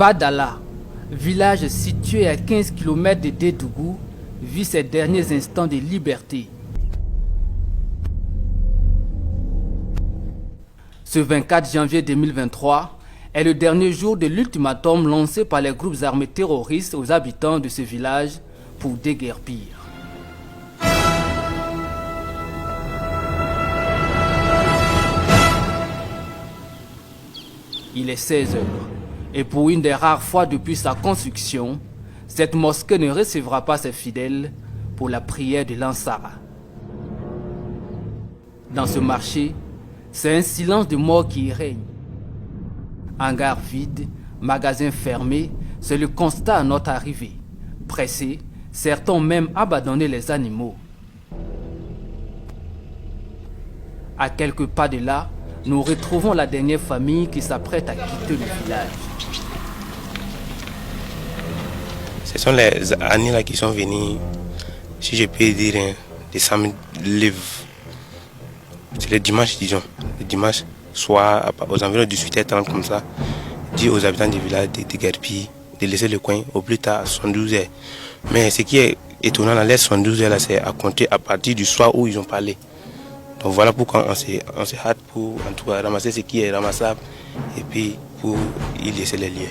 Badala, village situé à 15 km de Dédougou, vit ses derniers instants de liberté. Ce 24 janvier 2023 est le dernier jour de l'ultimatum lancé par les groupes armés terroristes aux habitants de ce village pour déguerpir. Il est 16 heures et pour une des rares fois depuis sa construction, cette mosquée ne recevra pas ses fidèles pour la prière de l'Ansara. Dans ce marché, c'est un silence de mort qui y règne. Hangar vide, magasins fermés, c'est le constat à notre arrivée. Pressés, certains ont même abandonné les animaux. À quelques pas de là, nous retrouvons la dernière famille qui s'apprête à quitter le village. Ce sont les années là qui sont venus, si je peux dire, des 100 000 livres. C'est le dimanche, disons. Le dimanche, soit aux environs du 18h30 comme ça, dit aux habitants du village de déguerpir, de laisser le coin au plus tard à 72 heures. Mais ce qui est étonnant dans les 72 heures, c'est à compter à partir du soir où ils ont parlé. Donc voilà pourquoi on se hâte pour en tout cas ramasser ce qui est ramassable et puis pour y laisser les lieux.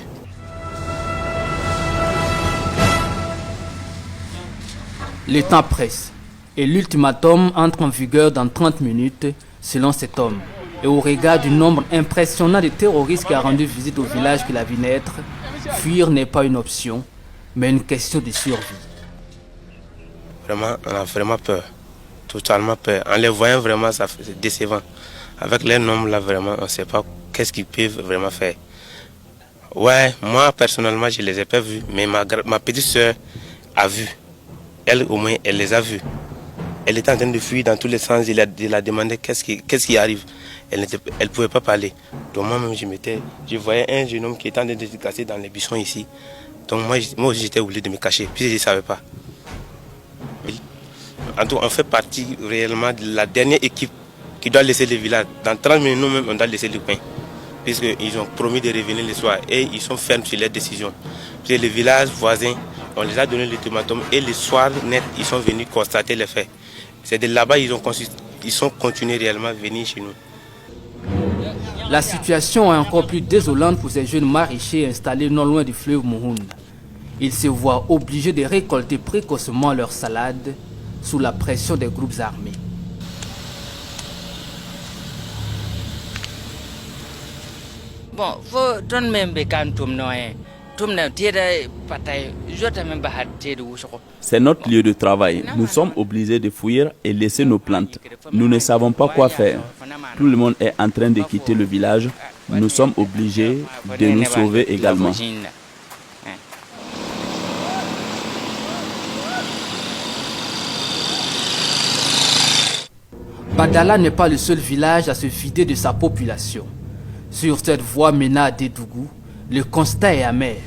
Le temps presse et l'ultimatum entre en vigueur dans 30 minutes selon cet homme. Et au regard du nombre impressionnant de terroristes qui a rendu visite au village qu'il a vu naître, fuir n'est pas une option, mais une question de survie. Vraiment, on a vraiment peur, totalement peur. En les voyant vraiment, c'est décevant. Avec les nombres là, vraiment, on ne sait pas qu'est-ce qu'ils peuvent vraiment faire. Ouais, moi personnellement, je ne les ai pas vus, mais ma petite soeur a vu. Elle, au moins, elle les a vus. Elle était en train de fuir dans tous les sens. Il a demandé qu'est-ce qui arrive. Elle ne pouvait pas parler. Donc moi-même, je voyais un jeune homme qui était en train de se casser dans les buissons ici. Donc moi aussi, j'étais obligé de me cacher, puis je ne savais pas. En tout cas, on fait partie réellement de la dernière équipe qui doit laisser le village. Dans 30 minutes, nous-mêmes, on doit laisser le coin. Puisqu'ils ont promis de revenir le soir et ils sont fermes sur leurs décisions. Puis les villages voisins, on les a donné l'ultimatum et le soir net, ils sont venus constater les faits. C'est de là-bas qu'ils sont continués réellement à venir chez nous. La situation est encore plus désolante pour ces jeunes maraîchers installés non loin du fleuve Mouhoun. Ils se voient obligés de récolter précocement leurs salades sous la pression des groupes armés. Bon, faut donner même quand c'est notre lieu de travail. Nous sommes obligés de fuir et laisser nos plantes. Nous ne savons pas quoi faire. Tout le monde est en train de quitter le village. Nous sommes obligés de nous sauver également. Badala n'est pas le seul village à se vider de sa population. Sur cette voie menant à Dédougou, le constat est amer.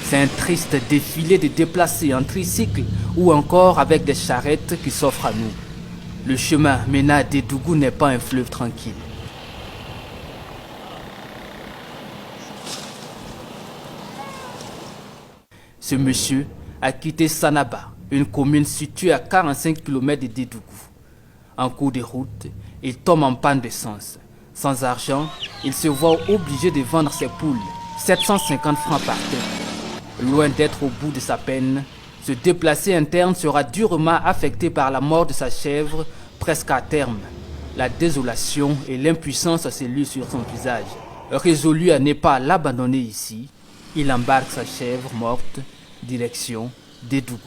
C'est un triste défilé de déplacés en tricycle ou encore avec des charrettes qui s'offrent à nous. Le chemin menant à Dédougou n'est pas un fleuve tranquille. Ce monsieur a quitté Sanaba, une commune située à 45 km de Dédougou. En cours de route, il tombe en panne d'essence. Sans argent, il se voit obligé de vendre ses poules, 750 francs par tête. Loin d'être au bout de sa peine, ce déplacé interne sera durement affecté par la mort de sa chèvre presque à terme. La désolation et l'impuissance se luent sur son visage. Résolu à ne pas l'abandonner ici, il embarque sa chèvre morte, direction Dédougou.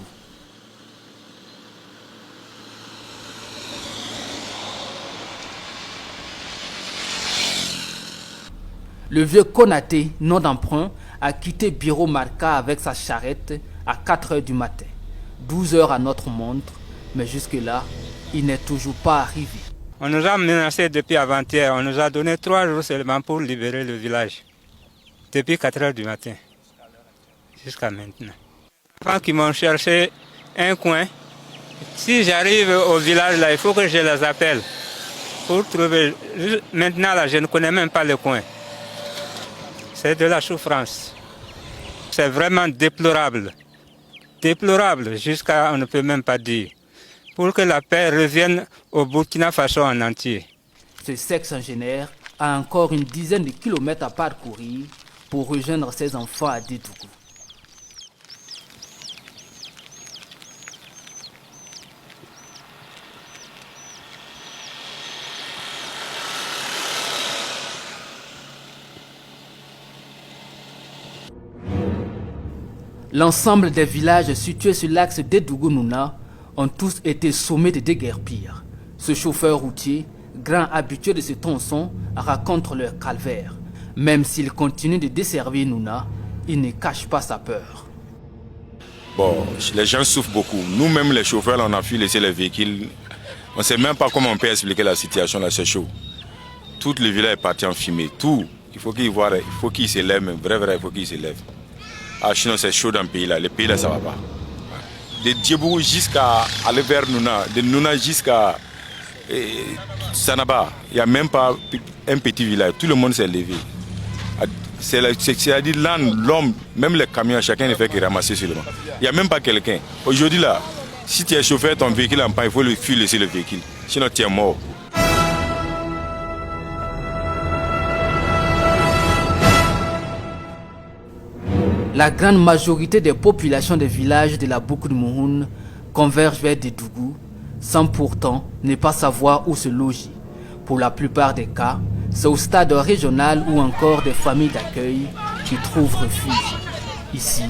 Le vieux Konaté, nom d'emprunt, a quitté Biro Marca avec sa charrette à 4 h du matin. 12 heures à notre montre, mais jusque-là, il n'est toujours pas arrivé. On nous a menacés depuis avant-hier. On nous a donné 3 jours seulement pour libérer le village. Depuis 4 h du matin, jusqu'à maintenant. Les enfants qui m'ont cherché un coin, si j'arrive au village là, il faut que je les appelle pour trouver. Maintenant là, je ne connais même pas le coin. C'est de la souffrance. C'est vraiment déplorable. Déplorable jusqu'à on ne peut même pas dire. Pour que la paix revienne au Burkina Faso en entier. Ce sexagénaire a encore une dizaine de kilomètres à parcourir pour rejoindre ses enfants à Dédougou. L'ensemble des villages situés sur l'axe Dédougou-Nouna ont tous été sommés de déguerpir. Ce chauffeur routier, grand habitué de ce tronçon, raconte leur calvaire. Même s'il continue de desservir Nouna, il ne cache pas sa peur. Bon, les gens souffrent beaucoup. Nous-mêmes, les chauffeurs, on a pu laisser les véhicules. On ne sait même pas comment on peut expliquer la situation là, c'est chaud. Tout le village est parti en fumée. Tout. Il faut qu'il voit, il faut qu'il s'élève, même. Vrai, il faut qu'il s'élève. Ah, sinon c'est chaud dans le pays là. Le pays là, ça va pas. De Djebougou jusqu'à aller vers Nouna, de Nouna jusqu'à Sanaba, il n'y a même pas un petit village. Tout le monde s'est levé. C'est-à-dire là, l'homme, même les camions, chacun ne fait que ramasser seulement. Il n'y a même pas quelqu'un. Aujourd'hui là, si tu es chauffeur, ton véhicule en panne, il faut le fuir, laisser le véhicule. Sinon tu es mort. La grande majorité des populations des villages de la boucle de Mouhoun convergent vers Dédougou sans pourtant ne pas savoir où se loger. Pour la plupart des cas, c'est au stade régional ou encore des familles d'accueil qui trouvent refuge. Ici,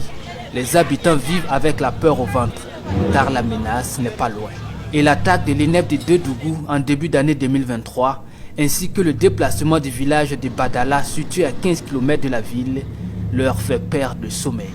les habitants vivent avec la peur au ventre, car la menace n'est pas loin. Et l'attaque de l'INEP de Dédougou en début d'année 2023, ainsi que le déplacement du village de Badala situé à 15 km de la ville, leur fait perdre le sommeil.